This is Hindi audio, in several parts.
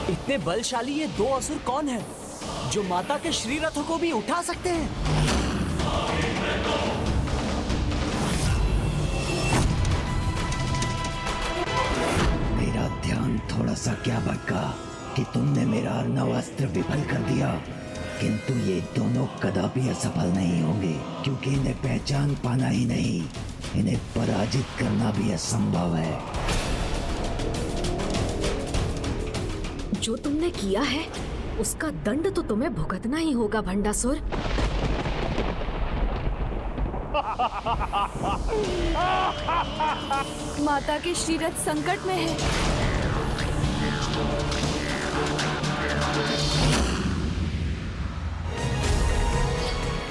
इतने बलशाली ये दो असुर कौन है जो माता के श्री रथों को भी उठा सकते हैं? मेरा ध्यान थोड़ा सा क्या भटका कि तुमने मेरा अर्णव अस्त्र विफल कर दिया, किंतु ये दोनों कदापि असफल नहीं होंगे, क्योंकि इन्हें पहचान पाना ही नहीं, इन्हें पराजित करना भी असंभव है। जो तुमने किया है उसका दंड तो तुम्हें भुगतना ही होगा भंडासुर। माता के श्रीरथ संकट में है।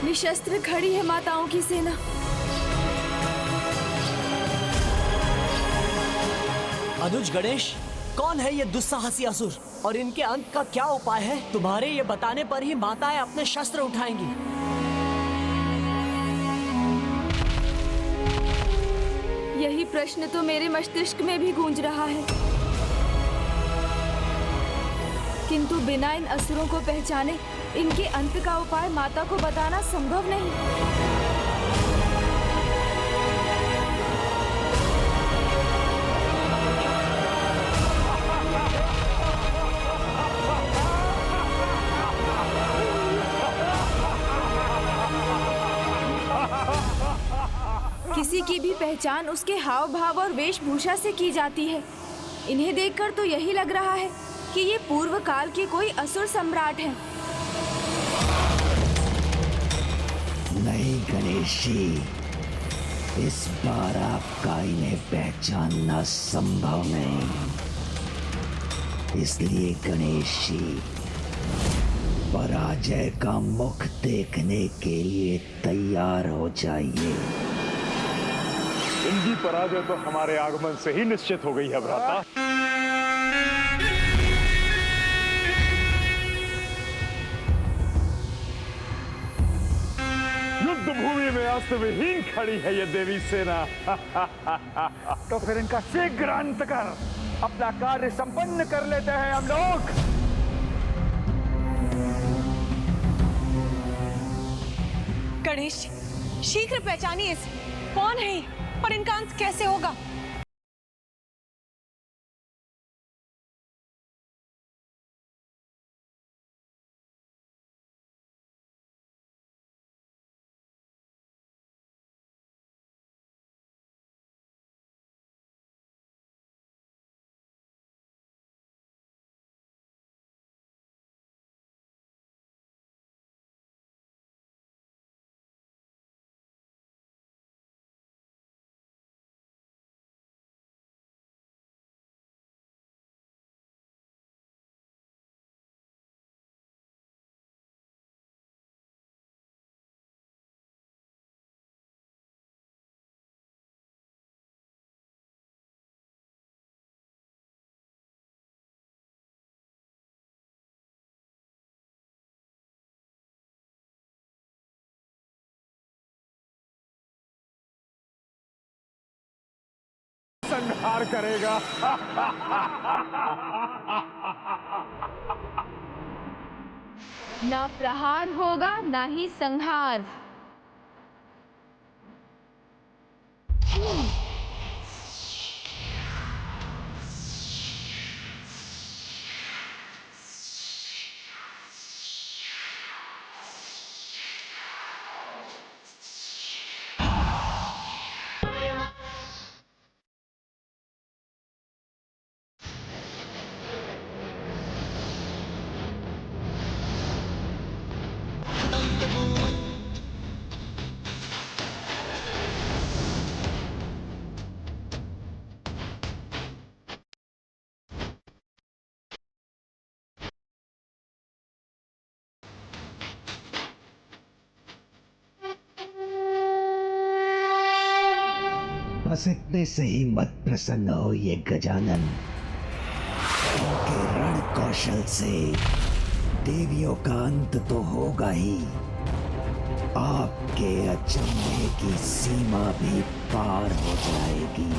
निशस्त्र खड़ी है माताओं की सेना। अनुज गणेश, कौन है ये दुस्साहसी असुर और इनके अंत का क्या उपाय है? तुम्हारे ये बताने पर ही माताएं अपने शस्त्र उठाएंगी। यही प्रश्न तो मेरे मस्तिष्क में भी गूंज रहा है, किंतु बिना इन असुरों को पहचाने इनके अंत का उपाय माता को बताना संभव नहीं। किसी की भी पहचान उसके हाव भाव और वेशभूषा से की जाती है। इन्हें देखकर तो यही लग रहा है कि ये पूर्व काल के कोई असुर सम्राट हैं। नहीं गणेश जी, इस बार आपका इन्हें पहचानना संभव नहीं, इसलिए गणेश जी पराजय का मुख देखने के लिए तैयार हो जाइए। इनकी पराजय तो हमारे आगमन से ही निश्चित हो गई है भ्राता। युद्ध भूमि में अस्त्र विहीन खड़ी है ये देवी सेना। तो फिर इनका शीघ्र अंत कर अपना कार्य संपन्न कर लेते हैं हम लोग। गणेश, शीघ्र पहचानिए इसे, कौन है और इनका अंत कैसे होगा? संहार करेगा। ना प्रहार होगा ना ही संहार। बस इतने से ही मत प्रसन्न हो ये गजानन, उनके रण कौशल से देवियों का अंत तो होगा ही, आपके अचंभे की सीमा भी पार हो जाएगी।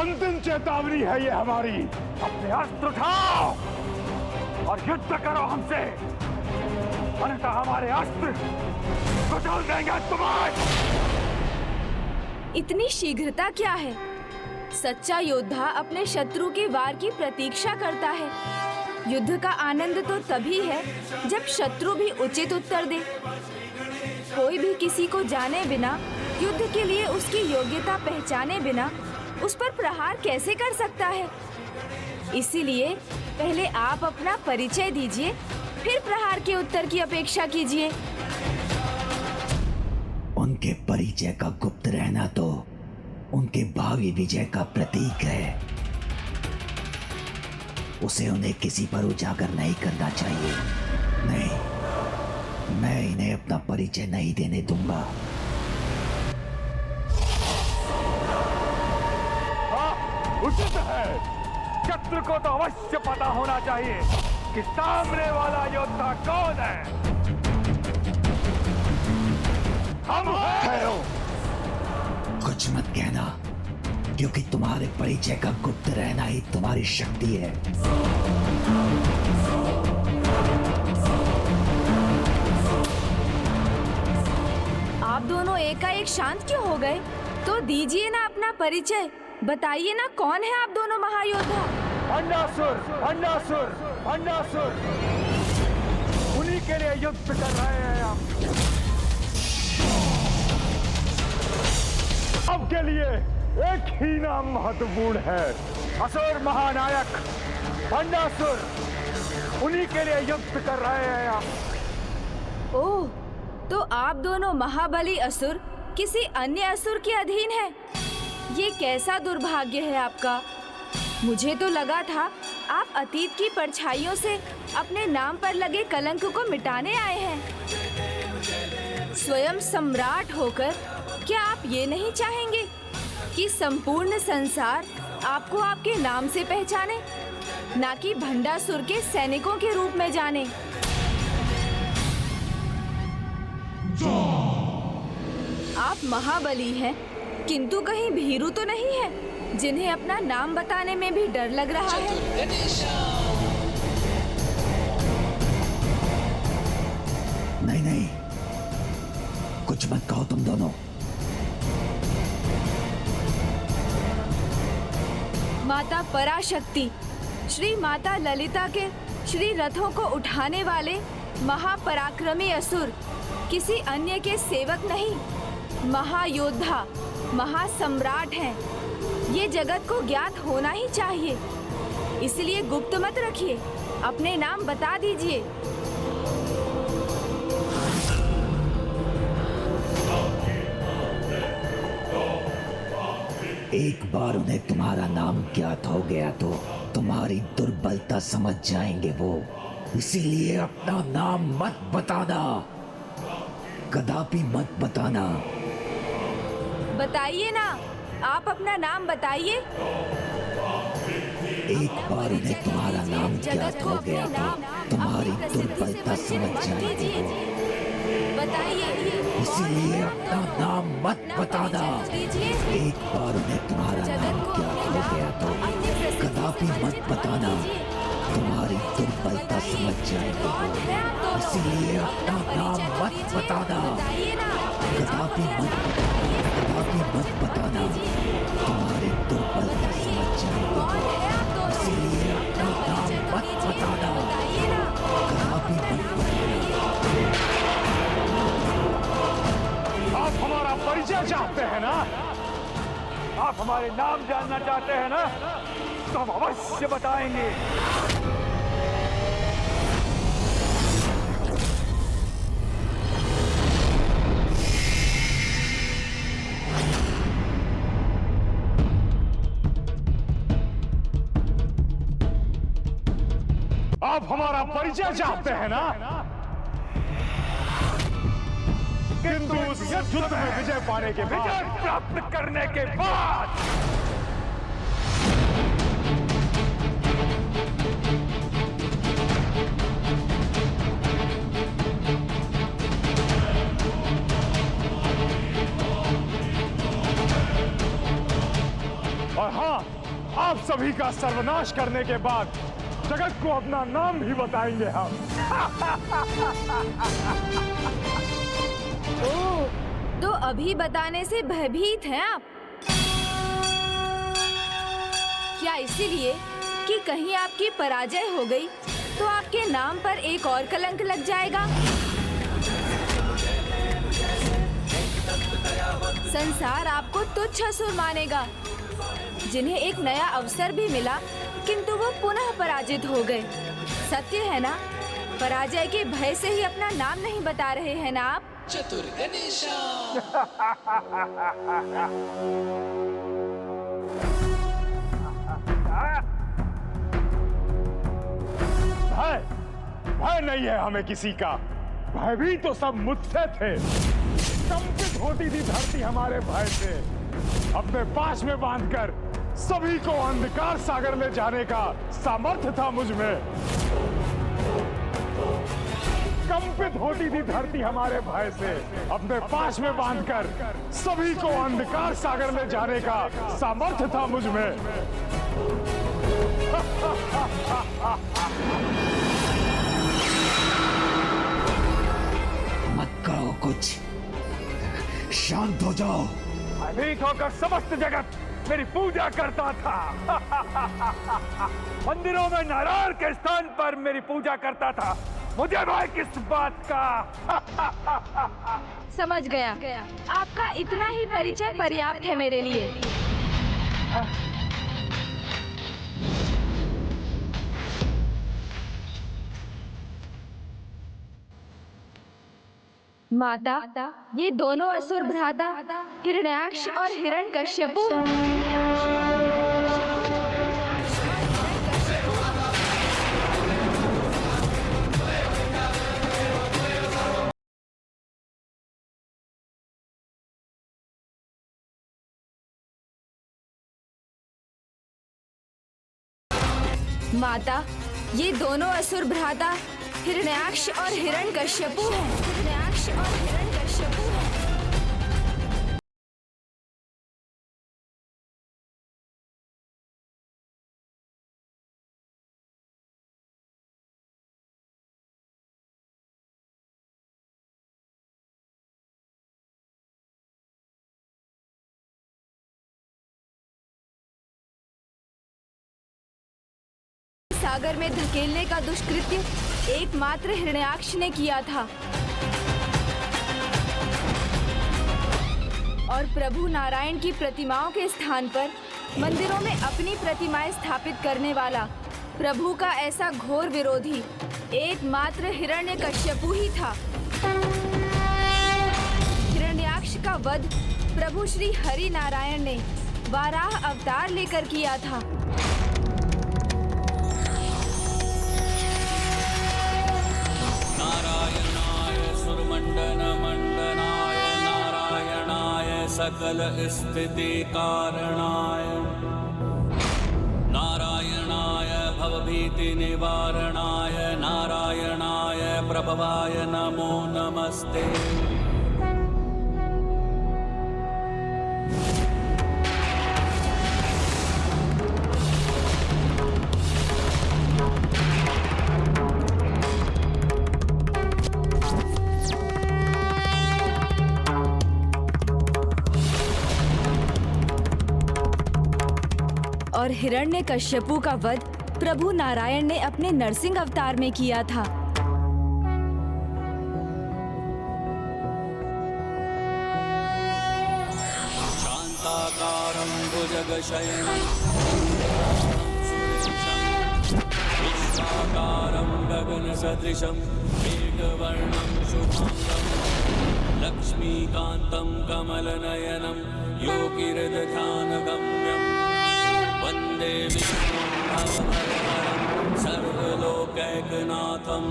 अंतिम चेतावनी है ये हमारी। अपने अस्त्र उठाओ और युद्ध करो हमसे, अन्यथा हमारे अस्त्र कुचल देंगे तुम्हें। इतनी शीघ्रता क्या है? सच्चा योद्धा अपने शत्रु के वार की प्रतीक्षा करता है। युद्ध का आनंद तो तभी है जब शत्रु भी उचित उत्तर दे। कोई भी किसी को जाने बिना, युद्ध के लिए उसकी योग्यता पहचाने बिना उस पर प्रहार कैसे कर सकता है? इसीलिए पहले आप अपना परिचय दीजिए, फिर प्रहार के उत्तर की अपेक्षा कीजिए। उनके परिचय का गुप्त रहना तो उनके भावी विजय का प्रतीक है। उसे उन्हें किसी पर उजागर नहीं करना चाहिए। नहीं, मैं इन्हें अपना परिचय नहीं देने दूंगा। उचित है। शत्रु को तो अवश्य पता होना चाहिए कि सामने वाला योद्धा कौन है। हम हैं। कुछ मत कहना, क्योंकि तुम्हारे परिचय का गुप्त रहना ही तुम्हारी शक्ति है। आप दोनों एकाएक शांत क्यों हो गए? तो दीजिए ना अपना परिचय, बताइए ना कौन है आप दोनों महायोद्धा? भंडासुर, भंडासुर, भंडासुर, उन्हीं के लिए युद्ध कर रहे हैं हम। अब के लिए एक ही नाम महत्वपूर्ण है, असुर महानायक भंडासुर, उन्हीं के लिए युद्ध कर रहे हैं हम। ओह, तो आप दोनों महाबली असुर किसी अन्य असुर के अधीन हैं। ये कैसा दुर्भाग्य है आपका। मुझे तो लगा था आप अतीत की परछाइयों से अपने नाम पर लगे कलंक को मिटाने आए हैं। स्वयं सम्राट होकर क्या आप ये नहीं चाहेंगे कि संपूर्ण संसार आपको आपके नाम से पहचाने, ना कि भंडासुर के सैनिकों के रूप में जाने? आप महाबली हैं, किंतु कहीं भीरू तो नहीं है जिन्हें अपना नाम बताने में भी डर लग रहा है? नहीं नहीं, कुछ मत कहो तुम दोनों। माता पराशक्ति, श्री माता ललिता के श्री रथों को उठाने वाले महापराक्रमी असुर किसी अन्य के सेवक नहीं, महायोद्धा, महासम्राट हैं। ये जगत को ज्ञात होना ही चाहिए, इसलिए गुप्त मत रखिए, अपने नाम बता दीजिए। एक बार उन्हें तुम्हारा नाम ज्ञात हो गया तो तुम्हारी दुर्बलता समझ जाएंगे वो। इसीलिए अपना नाम मत बताना, कदापि मत बताना। बताइए ना, आप अपना नाम बताइए। एक बार उन्हें तुम्हारा नाम ज्ञात हो गया तो तुम्हारी दुर्बलता समझ जाएंगे वो। बताइए। इसीलिए अपना नाम मत बताना। एक बार उन्हें तुम्हारा नाम ज्ञात हो गया तो कदापि मत बताना, तुम्हारी दुर्बलता समझ जाएंगे वो। इसीलिए अपना नाम मत बताना, कदापि मत बताना, तुम्हारी दुर्बलता समझ जाएंगे वो। इसीलिए अपना नाम मत बताना, कदापि मत बताना। आप हमारा परिचय चाहते हैं ना? आप हमारे नाम जानना चाहते हैं ना? तो हम अवश्य बताएंगे। आप हमारा परिचय चाहते हैं ना? किंतु उस युद्ध में विजय पाने के बाद, विजय प्राप्त करने के बाद और हाँ, आप सभी का सर्वनाश करने के बाद जगत को अपना नाम भी बताएंगे हम। ओह, तो अभी बताने से भयभीत हैं आप? क्या इसीलिए कि कहीं आपकी पराजय हो गई तो आपके नाम पर एक और कलंक लग जाएगा? संसार आपको तुच्छ असुर मानेगा, जिन्हें एक नया अवसर भी मिला किंतु वो पुनः पराजित हो गए। सत्य है ना? पराजय के भय से ही अपना नाम नहीं बता रहे हैं ना आप? चतुर गणेशा। भय नहीं है हमें किसी का। भय भी तो सब मुझसे थे। कंपित होती थी धरती हमारे भय से। अपने पास में बांधकर सभी को अंधकार सागर ले जाने का सामर्थ्य था मुझ में। कंपित होती थी धरती हमारे भय से। अपने पास में बांधकर सभी को अंधकार सागर ले जाने का सामर्थ्य था मुझ में। मत करो कुछ, शांत हो जाओ। भयभीत होकर समस्त जगत मेरी पूजा करता था। मंदिरों में नारायण के स्थान पर मेरी पूजा करता था। मुझे भय किस बात का? समझ गया। आपका इतना ही परिचय पर्याप्त है मेरे लिए। माता, ये दोनों असुर भ्राता हिरण्याक्ष और हिरण्यकश्यपु माता, ये दोनों असुर भ्राता हिरण्याक्ष और हिरण्यकश्यपु हैं। हिरण्याक्ष और हिरण्यकश्यपु हैं। सागर में धकेलने का दुष्कृत्य एकमात्र हिरण्याक्ष ने किया था और प्रभु नारायण की प्रतिमाओं के स्थान पर मंदिरों में अपनी प्रतिमाएं स्थापित करने वाला प्रभु का ऐसा घोर विरोधी एकमात्र हिरण्यकश्यपु ही था। हिरण्याक्ष का वध प्रभु श्री हरि नारायण ने वाराह अवतार लेकर किया था। मंडन मंडनाय नारायणाय सकल स्थिति कारणाय नारायणाय भवभीति निवारणाय नारायणाय प्रभवाय नमो नमस्ते। और हिरण्यकश्यपु का वध प्रभु नारायण ने अपने नरसिंह अवतार में किया था। शांताकारं भुजगशयनं विश्वाकारं गगनसदृशं मेघवर्णं शुभांगं लक्ष्मीकान्तं कमलनयनं योगिहृदध्यानगम्यं वन्दे विष्णुं भवभयहरं सर्वलोकैकनाथं लोकैकनाथम्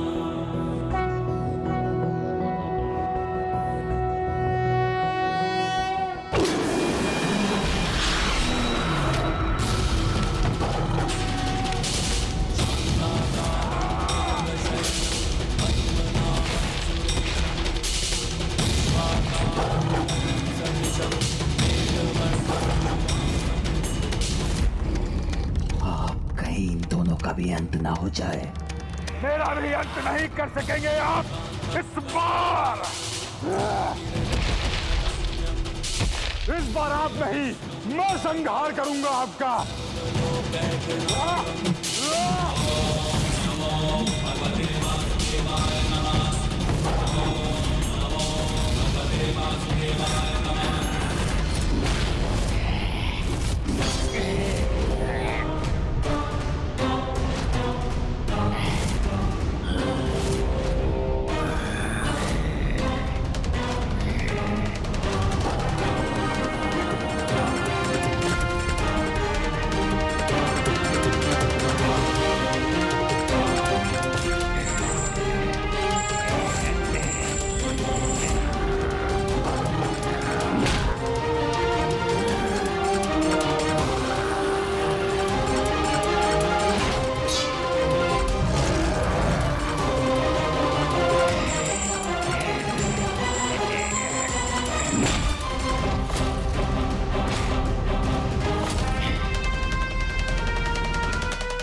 कहीं इन दोनों का भी अंत ना हो जाए। मेरा भी अंत नहीं कर सकेंगे आप इस बार। इस बार आप नहीं, मैं संहार करूंगा आपका।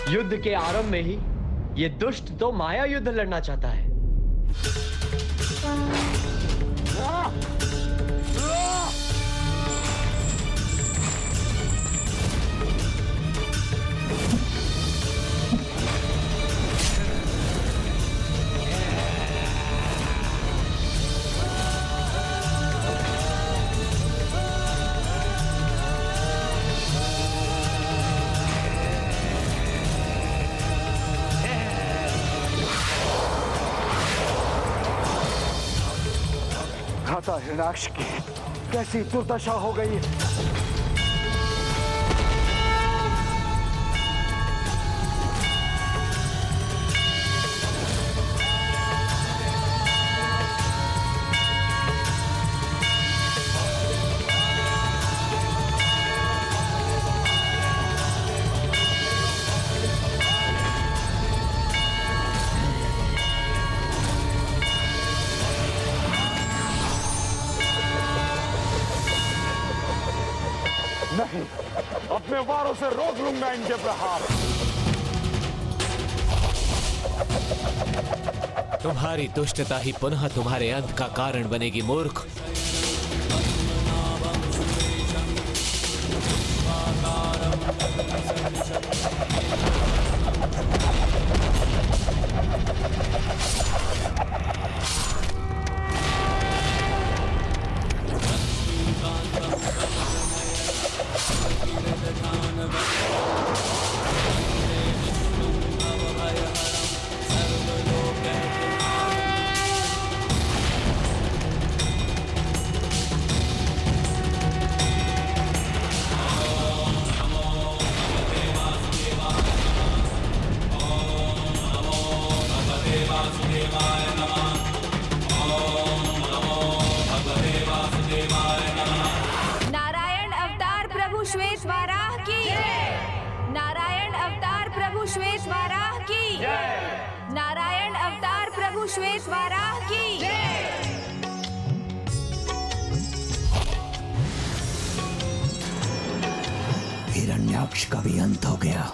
युद्ध के आरंभ में ही ये दुष्ट तो माया युद्ध लड़ना चाहता है। खाता हिरण्याक्ष की कैसी दुर्दशा हो गई है। नहीं, अपने वारों से रोक लूंगा इनके प्रहार। तुम्हारी दुष्टता ही पुनः तुम्हारे अंत का कारण बनेगी मूर्ख। नारायण अवतार प्रभु श्वेत वाराह की। नारायण अवतार प्रभु श्वेत वाराह की। नारायण अवतार प्रभु श्वेत वाराह की। हिरण्याक्ष का भी अंत हो गया।